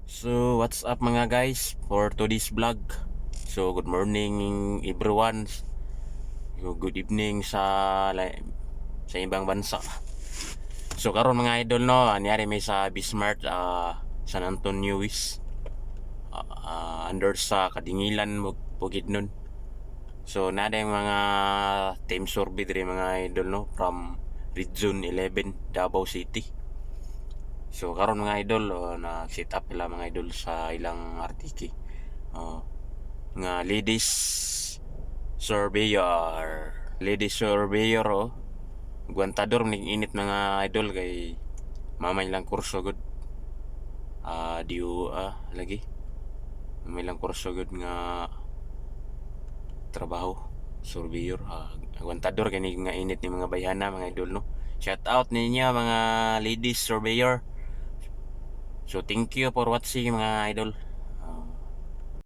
So, what's up mga guys for today's vlog? So, good morning everyone. So, good evening sa ibang bansa. So, karon mga idol no, anyari may sa Bismart San Antonio West. Under sa Kadingilan mo pugid nun. So, nada yung mga team survey diri mga idol no from Region 11 Davao City. So karon mga idol na set up nila mga idol sa ilang artiki. Nga ladies surveyor guantador ning init mga idol kay mamay lang kurso gud lagi mamay lang kurso gud nga trabaho surveyor guantador kay nga init ni mga bayhana mga idol no. Shout out ninyo mga ladies surveyor. So thank you for watching mga idol.